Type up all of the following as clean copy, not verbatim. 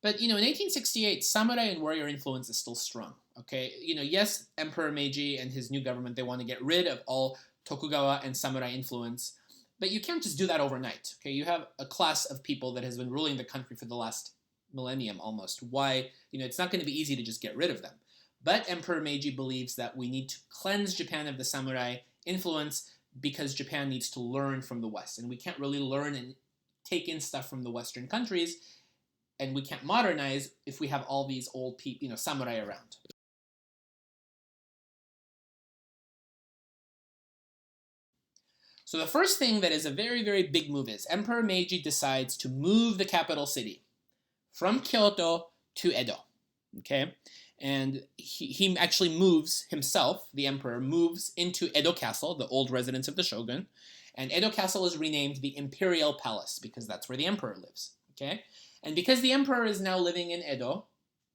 But in 1868, samurai and warrior influence is still strong. Okay, yes, Emperor Meiji and his new government, they want to get rid of all Tokugawa and samurai influence, but you can't just do that overnight. Okay, you have a class of people that has been ruling the country for the last millennium almost. Why? It's not going to be easy to just get rid of them. But Emperor Meiji believes that we need to cleanse Japan of the samurai influence because Japan needs to learn from the West, and we can't really learn and take in stuff from the Western countries, and we can't modernize if we have all these old people, samurai around. So the first thing that is a very, very big move is Emperor Meiji decides to move the capital city from Kyoto to Edo. Okay? And he actually moves himself, the emperor, moves into Edo Castle, the old residence of the shogun. And Edo Castle is renamed the Imperial Palace because that's where the emperor lives. Okay? And because the emperor is now living in Edo,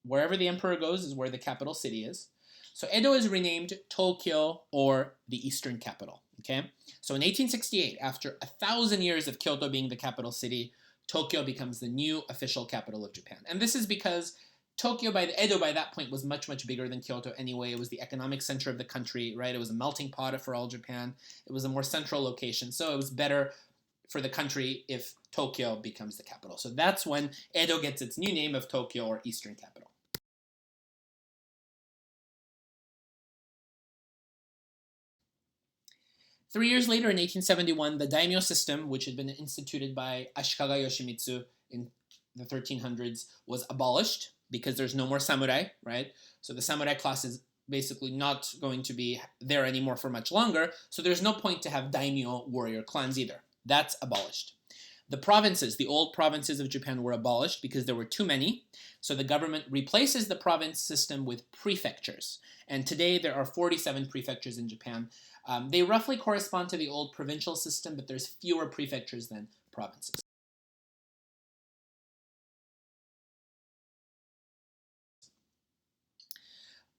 wherever the emperor goes is where the capital city is. So Edo is renamed Tokyo, or the Eastern capital. Okay? So in 1868, after 1,000 years of Kyoto being the capital city, Tokyo becomes the new official capital of Japan. And this is because Edo by that point was much, much bigger than Kyoto anyway. It was the economic center of the country, right? It was a melting pot for all Japan. It was a more central location. So it was better for the country if Tokyo becomes the capital. So that's when Edo gets its new name of Tokyo, or Eastern capital. Three years later, in 1871, the daimyo system, which had been instituted by Ashikaga Yoshimitsu in the 1300s, was abolished because there's no more samurai, right? So the samurai class is basically not going to be there anymore for much longer, so there's no point to have daimyo warrior clans either. That's abolished. The provinces, the old provinces of Japan, were abolished because there were too many, so the government replaces the province system with prefectures. And today there are 47 prefectures in Japan. They roughly correspond to the old provincial system, but there's fewer prefectures than provinces.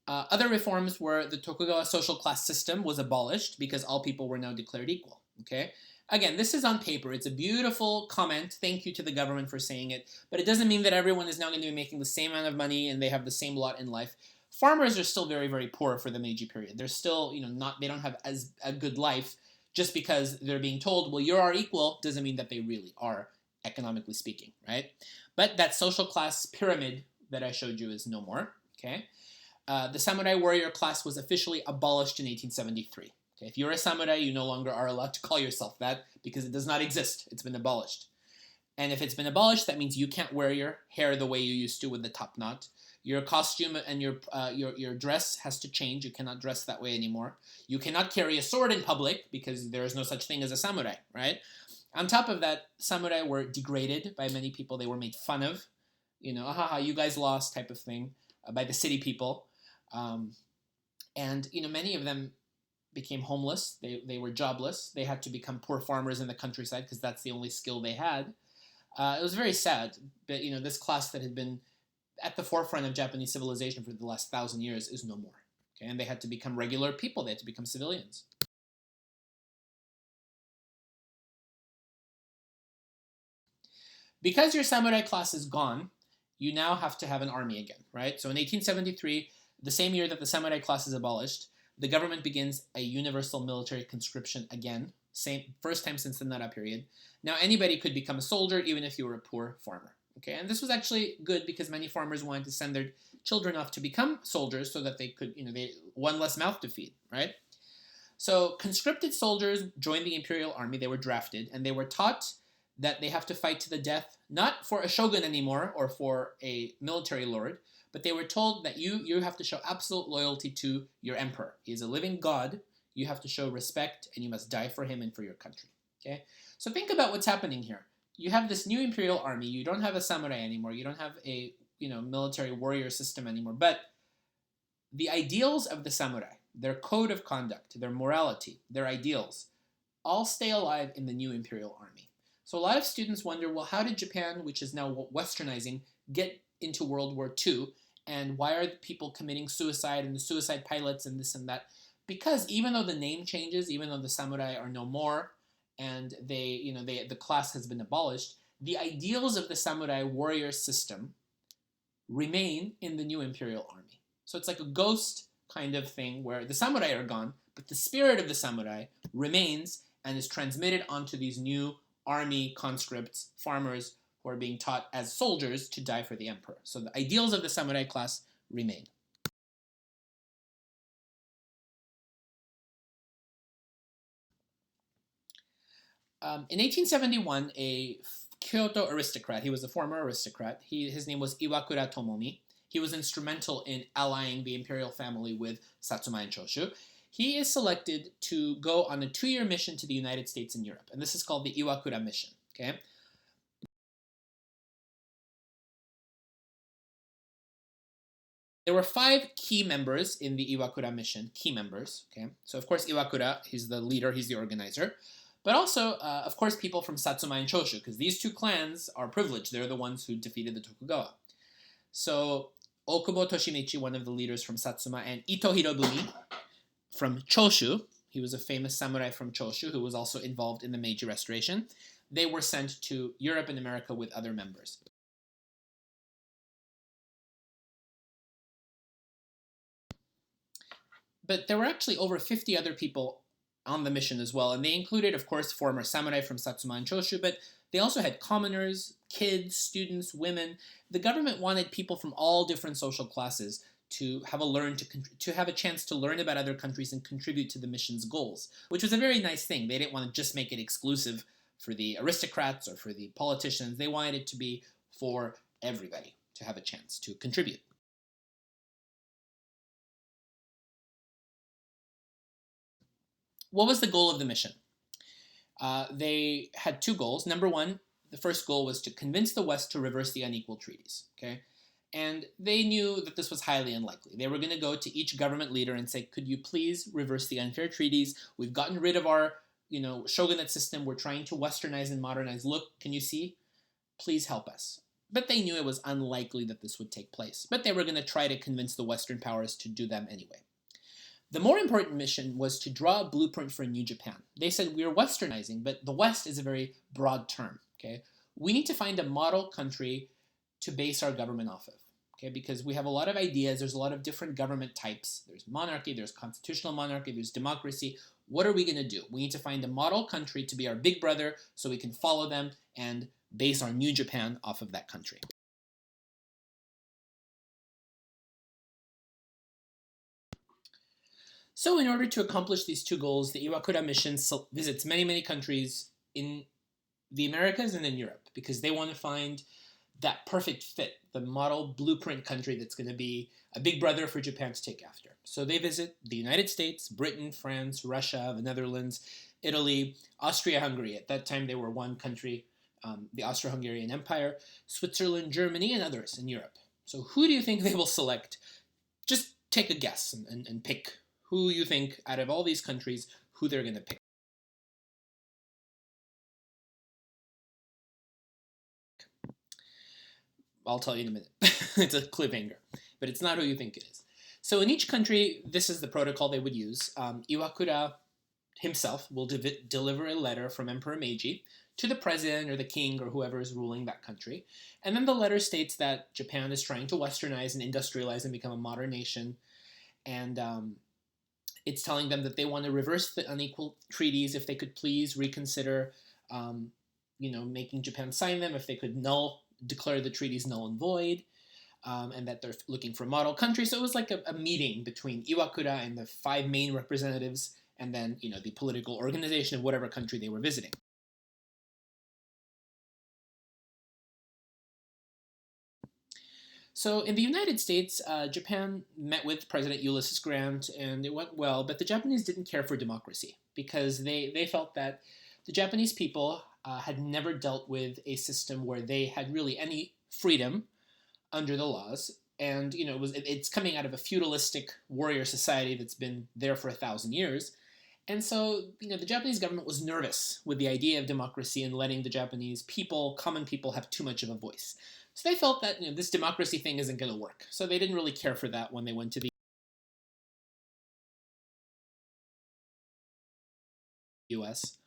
Other reforms were the Tokugawa social class system was abolished because all people were now declared equal. Okay? Again, this is on paper. It's a beautiful comment. Thank you to the government for saying it. But it doesn't mean that everyone is now going to be making the same amount of money and they have the same lot in life. Farmers are still very, very poor for the Meiji period. They're still, they don't have as a good life just because they're being told, well, you're our equal, doesn't mean that they really are, economically speaking, right? But that social class pyramid that I showed you is no more, okay? The samurai warrior class was officially abolished in 1873. Okay, if you're a samurai, you no longer are allowed to call yourself that because it does not exist. It's been abolished. And if it's been abolished, that means you can't wear your hair the way you used to with the top knot. Your costume and your dress has to change. You cannot dress that way anymore. You cannot carry a sword in public because there is no such thing as a samurai, right? On top of that, samurai were degraded by many people. They were made fun of. Ahaha, you guys lost type of thing by the city people. And many of them became homeless. They were jobless. They had to become poor farmers in the countryside because that's the only skill they had. It was very sad, but this class that had been at the forefront of Japanese civilization for the last 1,000 years is no more. Okay, and they had to become regular people. They had to become civilians. Because your samurai class is gone, you now have to have an army again, right? So in 1873, the same year that the samurai class is abolished, the government begins a universal military conscription again, first time since the Nara period. Now anybody could become a soldier even if you were a poor farmer. Okay, and this was actually good because many farmers wanted to send their children off to become soldiers so that they could, they one less mouth to feed, right? So conscripted soldiers joined the imperial army. They were drafted, and they were taught that they have to fight to the death, not for a shogun anymore or for a military lord, but they were told that you have to show absolute loyalty to your emperor. He is a living god. You have to show respect, and you must die for him and for your country. Okay, so think about what's happening here. You have this new imperial army. You don't have a samurai anymore. You don't have a military warrior system anymore. But the ideals of the samurai, their code of conduct, their morality, their ideals, all stay alive in the new imperial army. So a lot of students wonder, well, how did Japan, which is now westernizing, get into World War II? And why are people committing suicide and the suicide pilots and this and that? Because even though the name changes, even though the samurai are no more, and the class has been abolished, the ideals of the samurai warrior system remain in the new imperial army. So it's like a ghost kind of thing where the samurai are gone, but the spirit of the samurai remains and is transmitted onto these new army conscripts, farmers who are being taught as soldiers to die for the emperor. So the ideals of the samurai class remain. In 1871, a Kyoto aristocrat, he was a former aristocrat, his name was Iwakura Tomomi. He was instrumental in allying the imperial family with Satsuma and Choshu. He is selected to go on a 2-year mission to the United States and Europe, and this is called the Iwakura mission. Okay. There were 5 key members in the Iwakura mission, key members. Okay, so of course Iwakura, he's the leader, he's the organizer. But also, of course, people from Satsuma and Choshu, because these 2 clans are privileged. They're the ones who defeated the Tokugawa. So Okubo Toshimichi, one of the leaders from Satsuma, and Ito Hirobumi from Choshu, he was a famous samurai from Choshu who was also involved in the Meiji Restoration. They were sent to Europe and America with other members. But there were actually over 50 other people on the mission as well, and they included, of course, former samurai from Satsuma and Choshu, but they also had commoners, kids, students, women. The government wanted people from all different social classes to have a chance to learn about other countries and contribute to the mission's goals, which was a very nice thing. They didn't want to just make it exclusive for the aristocrats or for the politicians. They wanted it to be for everybody to have a chance to contribute. What was the goal of the mission? They had 2 goals. Number 1, the first goal was to convince the West to reverse the unequal treaties. Okay, and they knew that this was highly unlikely. They were going to go to each government leader and say, "Could you please reverse the unfair treaties? We've gotten rid of our, shogunate system. We're trying to westernize and modernize. Look, can you see? Please help us." But they knew it was unlikely that this would take place. But they were going to try to convince the Western powers to do them anyway. The more important mission was to draw a blueprint for a new Japan. They said, we're westernizing, but the West is a very broad term. Okay, we need to find a model country to base our government off of. Okay, because we have a lot of ideas. There's a lot of different government types. There's monarchy, there's constitutional monarchy, there's democracy. What are we going to do? We need to find a model country to be our big brother so we can follow them and base our new Japan off of that country. So in order to accomplish these 2 goals, the Iwakura mission visits many, many countries in the Americas and in Europe because they want to find that perfect fit, the model blueprint country that's going to be a big brother for Japan to take after. So they visit the United States, Britain, France, Russia, the Netherlands, Italy, Austria-Hungary. At that time, they were one country, the Austro-Hungarian Empire, Switzerland, Germany, and others in Europe. So who do you think they will select? Just take a guess and pick who you think, out of all these countries, who they're going to pick. I'll tell you in a minute. It's a cliffhanger, but it's not who you think it is. So in each country, this is the protocol they would use. Iwakura himself will deliver a letter from Emperor Meiji to the president or the king or whoever is ruling that country. And then the letter states that Japan is trying to westernize and industrialize and become a modern nation. And it's telling them that they want to reverse the unequal treaties if they could please reconsider, making Japan sign them, if they could declare the treaties null and void, and that they're looking for model countries. So it was like a meeting between Iwakura and the 5 main representatives, and then the political organization of whatever country they were visiting. So in the United States, Japan met with President Ulysses Grant, and it went well, but the Japanese didn't care for democracy because they felt that the Japanese people had never dealt with a system where they had really any freedom under the laws. And it's coming out of a feudalistic warrior society that's been there for 1,000 years. And so, the Japanese government was nervous with the idea of democracy and letting the Japanese people, common people, have too much of a voice. So they felt that this democracy thing isn't going to work. So they didn't really care for that when they went to the US.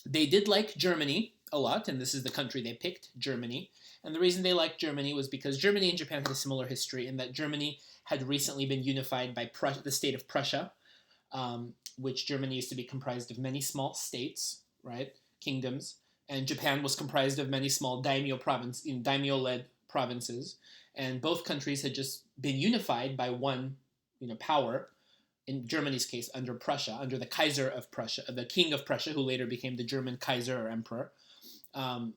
They did like Germany a lot, and this is the country they picked, Germany. And the reason they liked Germany was because Germany and Japan had a similar history in that Germany had recently been unified by the state of Prussia, which Germany used to be comprised of many small states, right, kingdoms, and Japan was comprised of many small daimyo-led provinces, and both countries had just been unified by one, power. In Germany's case, under Prussia, under the Kaiser of Prussia, the King of Prussia, who later became the German Kaiser or Emperor. So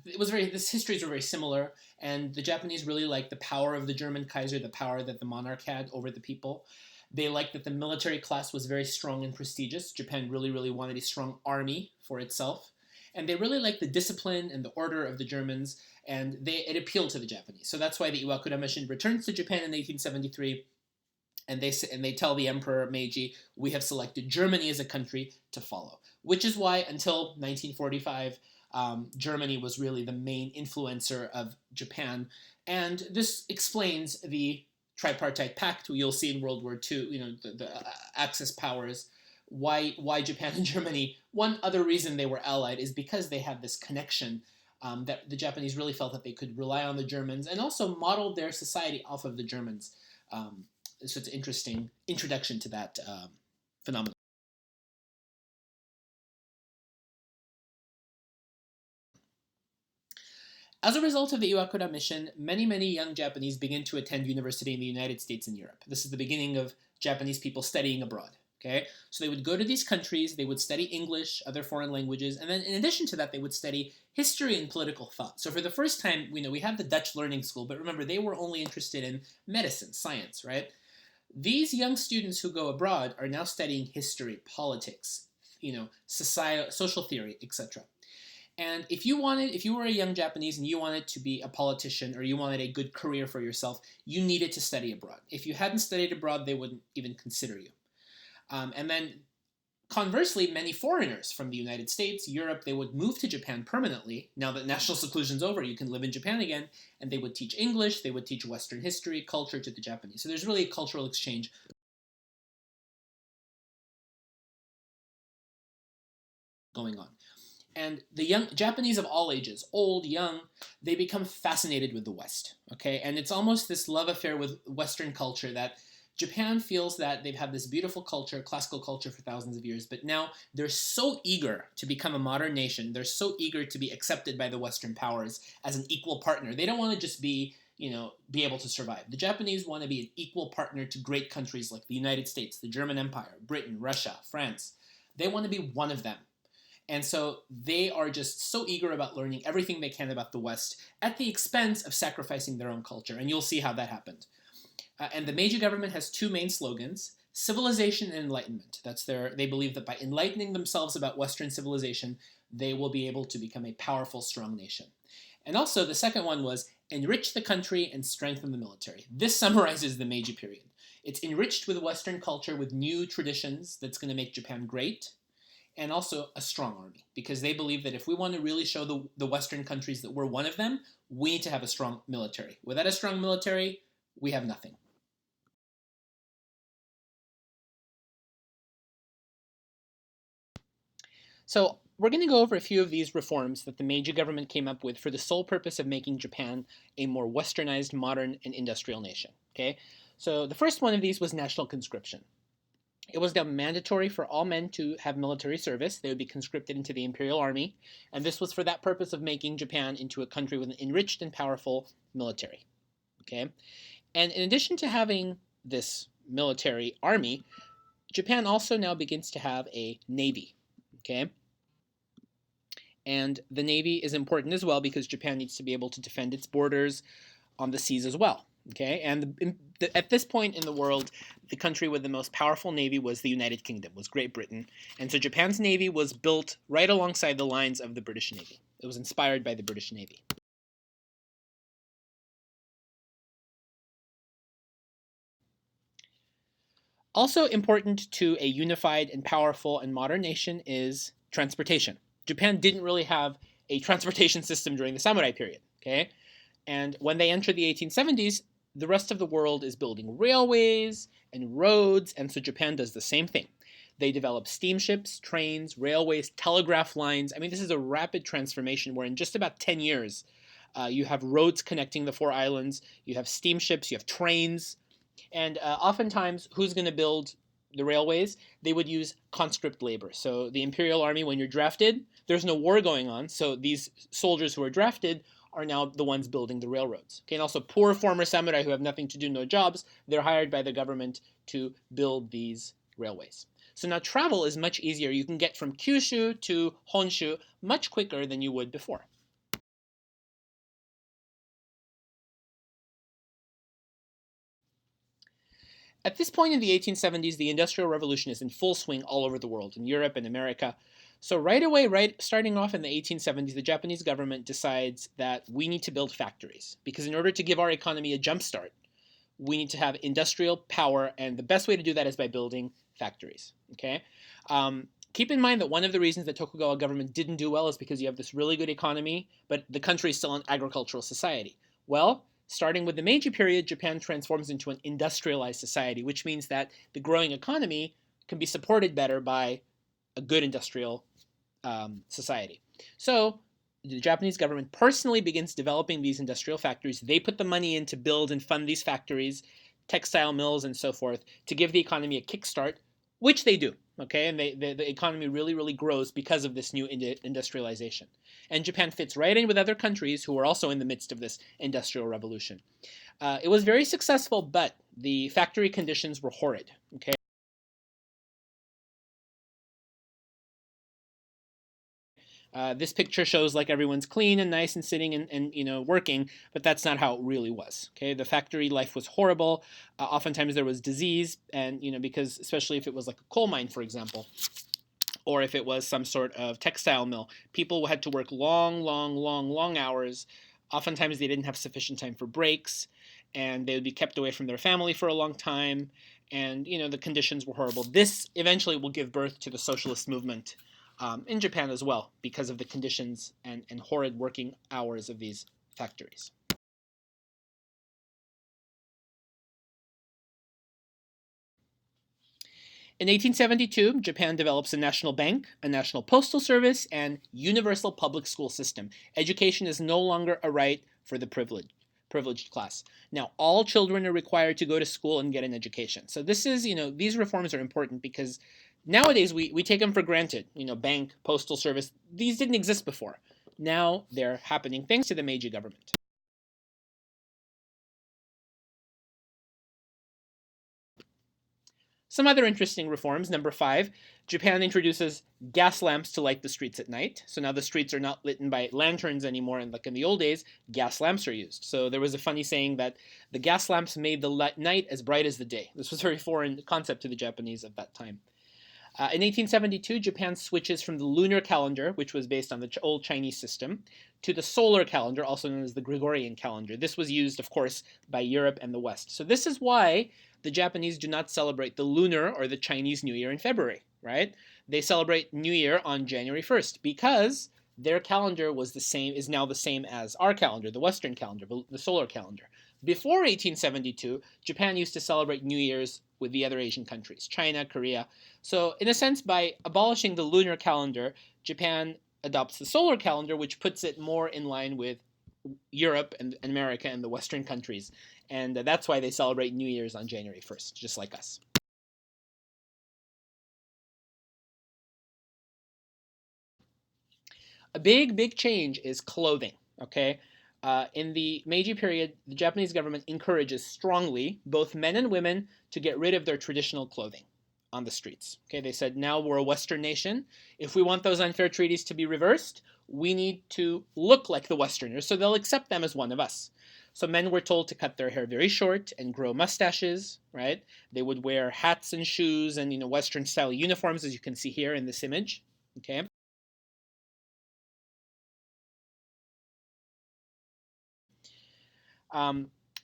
this histories were very similar, and the Japanese really liked the power of the German Kaiser, the power that the monarch had over the people. They liked that the military class was very strong and prestigious. Japan really, really wanted a strong army for itself. And they really liked the discipline and the order of the Germans, and it appealed to the Japanese. So that's why the Iwakura mission returns to Japan in 1873, and they tell the Emperor Meiji, we have selected Germany as a country to follow. Which is why, until 1945, Germany was really the main influencer of Japan. And this explains the tripartite pact you'll see in World War II, the Axis powers, why Japan and Germany, one other reason they were allied is because they had this connection that the Japanese really felt that they could rely on the Germans and also modeled their society off of the Germans. So it's an interesting introduction to that phenomenon. As a result of the Iwakura mission, many, many young Japanese begin to attend university in the United States and Europe. This is the beginning of Japanese people studying abroad. Okay? So they would go to these countries, they would study English, other foreign languages, and then in addition to that, they would study history and political thought. So for the first time, we had the Dutch learning school, but remember, they were only interested in medicine, science, right? These young students who go abroad are now studying history, politics, social theory, etc. And if you were a young Japanese and you wanted to be a politician or you wanted a good career for yourself, you needed to study abroad. If you hadn't studied abroad, they wouldn't even consider you. And then conversely, many foreigners from the United States, Europe, they would move to Japan permanently. Now that national seclusion's over, you can live in Japan again, and they would teach English, they would teach Western history, culture to the Japanese. So there's really a cultural exchange going on. And the young Japanese of all ages, old, young, they become fascinated with the West, okay? And it's almost this love affair with Western culture that Japan feels that they've had this beautiful culture, classical culture for thousands of years, but now they're so eager to become a modern nation. They're so eager to be accepted by the Western powers as an equal partner. They don't want to just be able to survive. The Japanese want to be an equal partner to great countries like the United States, the German Empire, Britain, Russia, France. They want to be one of them. And so they are just so eager about learning everything they can about the West at the expense of sacrificing their own culture. And you'll see how that happened. And the Meiji government has two main slogans: civilization and enlightenment. They believe that by enlightening themselves about Western civilization, they will be able to become a powerful, strong nation. And also the second one was enrich the country and strengthen the military. This summarizes the Meiji period. It's enriched with Western culture, with new traditions that's going to make Japan great, and also a strong army, because they believe that if we want to really show the Western countries that we're one of them, we need to have a strong military. Without a strong military, we have nothing. So we're going to go over a few of these reforms that the Meiji government came up with for the sole purpose of making Japan a more westernized, modern, and industrial nation. Okay, so the first one of these was national conscription. It was now mandatory for all men to have military service. They would be conscripted into the imperial army, and this was for that purpose of making Japan into a country with an enriched and powerful military. Okay, and in addition to having this military army, Japan also now begins to have a navy. Okay, and the navy is important as well because Japan needs to be able to defend its borders on the seas as well. Okay, and at this point in the world, the country with the most powerful navy was the United Kingdom, was Great Britain, and so Japan's navy was built right alongside the lines of the British Navy. It was inspired by the British Navy. Also important to a unified and powerful and modern nation is transportation. Japan didn't really have a transportation system during the samurai period, okay? And when they enter the 1870s, the rest of the world is building railways and roads, and so Japan does the same thing. They developed steamships, trains, railways, telegraph lines. I mean, this is a rapid transformation where in just about 10 years, you have roads connecting the 4 islands, you have steamships, you have trains, and oftentimes, who's going to build the railways? They would use conscript labor. So the Imperial Army, when you're drafted, there's no war going on, so these soldiers who are drafted are now the ones building the railroads. Okay, and also poor former samurai who have nothing to do, no jobs, they're hired by the government to build these railways. So now travel is much easier. You can get from Kyushu to Honshu much quicker than you would before. At this point in the 1870s, the Industrial Revolution is in full swing all over the world, in Europe and America. So right away, starting off in the 1870s, the Japanese government decides that we need to build factories, because in order to give our economy a jump start, we need to have industrial power, and the best way to do that is by building factories. Okay. Keep in mind that one of the reasons the Tokugawa government didn't do well is because you have this really good economy, but the country is still an agricultural society. Well, starting with the Meiji period, Japan transforms into an industrialized society, which means that the growing economy can be supported better by a good industrial society. So the Japanese government personally begins developing these industrial factories. They put the money in to build and fund these factories, textile mills, and so forth, to give the economy a kickstart, which they do. Okay, and the economy really, really grows because of this new industrialization. And Japan fits right in with other countries who are also in the midst of this industrial revolution. It was very successful, but the factory conditions were horrid. Okay. This picture shows like everyone's clean and nice and sitting and working, but that's not how it really was. Okay, the factory life was horrible. Oftentimes there was disease, and because especially if it was like a coal mine, for example, or if it was some sort of textile mill, people had to work long hours. Oftentimes they didn't have sufficient time for breaks, and they would be kept away from their family for a long time, and the conditions were horrible. This eventually will give birth to the socialist movement in Japan as well, because of the conditions and horrid working hours of these factories. In 1872, Japan develops a national bank, a national postal service, and universal public school system. Education is no longer a right for the privileged class. Now, all children are required to go to school and get an education. So this is, these reforms are important because nowadays we take them for granted. Bank, postal service, these didn't exist before. Now they're happening thanks to the Meiji government. Some other interesting reforms. Number 5, Japan introduces gas lamps to light the streets at night. So now the streets are not lit by lanterns anymore, and like in the old days, gas lamps are used. So there was a funny saying that the gas lamps made the night as bright as the day. This was a very foreign concept to the Japanese at that time. In 1872, Japan switches from the lunar calendar, which was based on the old Chinese system, to the solar calendar, also known as the Gregorian calendar. This was used, of course, by Europe and the West. So this is why the Japanese do not celebrate the lunar or the Chinese New Year in February, right? They celebrate New Year on January 1st because their calendar is now the same as our calendar, the Western calendar, the solar calendar. Before 1872, Japan used to celebrate New Year's with the other Asian countries, China, Korea. So in a sense, by abolishing the lunar calendar, Japan adopts the solar calendar, which puts it more in line with Europe and America and the Western countries. And that's why they celebrate New Year's on January 1st, just like us. A big change is clothing, okay? In the Meiji period, the Japanese government encourages strongly both men and women to get rid of their traditional clothing on the streets. Okay, they said, now we're a Western nation. If we want those unfair treaties to be reversed, we need to look like the Westerners, so they'll accept them as one of us. So men were told to cut their hair very short and grow mustaches, right? They would wear hats and shoes and Western style uniforms, as you can see here in this image. Okay.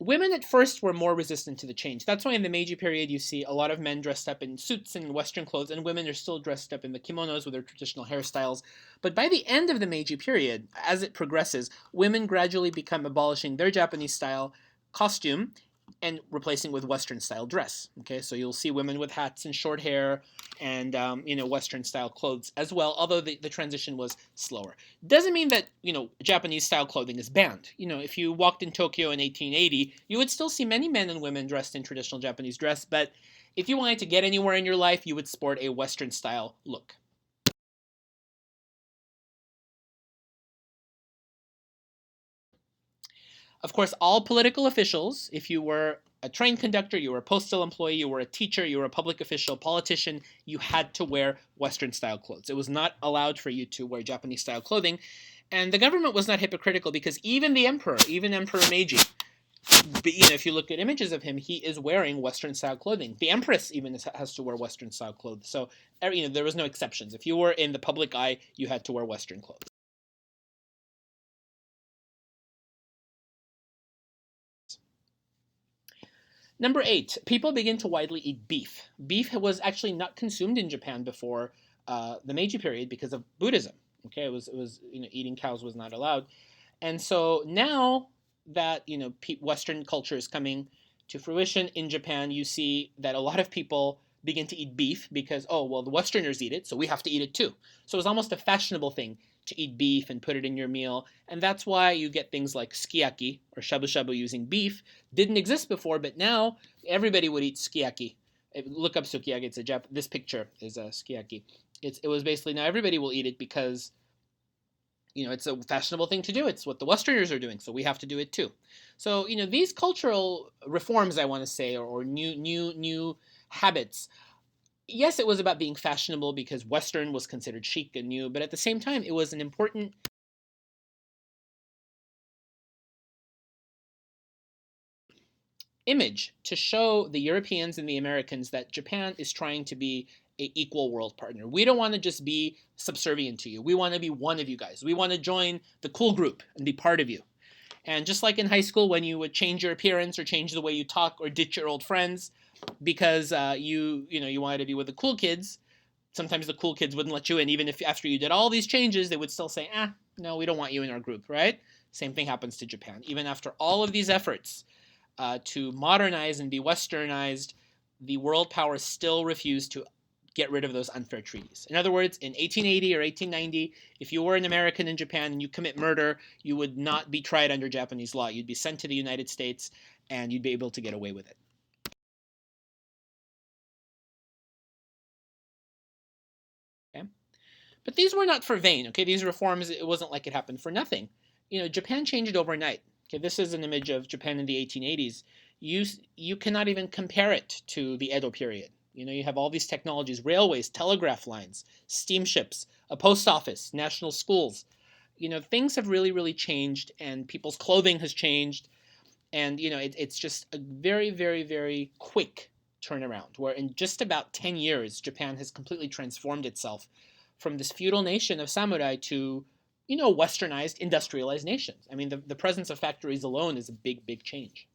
Women at first were more resistant to the change. That's why in the Meiji period you see a lot of men dressed up in suits and Western clothes, and women are still dressed up in the kimonos with their traditional hairstyles. But by the end of the Meiji period, as it progresses, women gradually become abolishing their Japanese style costume and replacing with Western style dress. Okay, so you'll see women with hats and short hair and Western style clothes as well, although the transition was slower. Doesn't mean that Japanese style clothing is banned. If you walked in Tokyo in 1880, you would still see many men and women dressed in traditional Japanese dress, but if you wanted to get anywhere in your life, you would sport a Western style look. Of course, all political officials, if you were a train conductor, you were a postal employee, you were a teacher, you were a public official, politician, you had to wear Western style clothes. It was not allowed for you to wear Japanese style clothing. And the government was not hypocritical because even the emperor, even Emperor Meiji, if you look at images of him, he is wearing Western style clothing. The empress even has to wear Western style clothes. So there was no exceptions. If you were in the public eye, you had to wear Western clothes. Number 8, people begin to widely eat beef. Beef was actually not consumed in Japan before the Meiji period because of Buddhism. Okay, it was eating cows was not allowed, and so now that Western culture is coming to fruition in Japan, you see that a lot of people begin to eat beef because the Westerners eat it, so we have to eat it too. So it's almost a fashionable thing to eat beef and put it in your meal. And that's why you get things like sukiyaki or shabu shabu using beef. Didn't exist before, but now everybody would eat sukiyaki. Look up sukiyaki. This picture is a sukiyaki. It was basically now everybody will eat it because it's a fashionable thing to do. It's what the Westerners are doing, so we have to do it too. So these cultural reforms, I want to say, or new habits. Yes, it was about being fashionable because Western was considered chic and new, but at the same time, it was an important image to show the Europeans and the Americans that Japan is trying to be an equal world partner. We don't want to just be subservient to you. We want to be one of you guys. We want to join the cool group and be part of you. And just like in high school, when you would change your appearance or change the way you talk or ditch your old friends because you wanted to be with the cool kids, sometimes the cool kids wouldn't let you in. Even if after you did all these changes, they would still say, no, we don't want you in our group, right? Same thing happens to Japan. Even after all of these efforts to modernize and be westernized, the world powers still refused to get rid of those unfair treaties. In other words, in 1880 or 1890, if you were an American in Japan and you commit murder, you would not be tried under Japanese law. You'd be sent to the United States and you'd be able to get away with it. Okay? But these were not for vain. Okay, these reforms, it wasn't like it happened for nothing. Japan changed overnight. Okay, this is an image of Japan in the 1880s. You cannot even compare it to the Edo period. You have all these technologies, railways, telegraph lines, steamships, a post office, national schools. Things have really, really changed, and people's clothing has changed. And, it's just a very, very, very quick turnaround where in just about 10 years, Japan has completely transformed itself from this feudal nation of samurai to, westernized, industrialized nations. I mean, the presence of factories alone is a big, big change.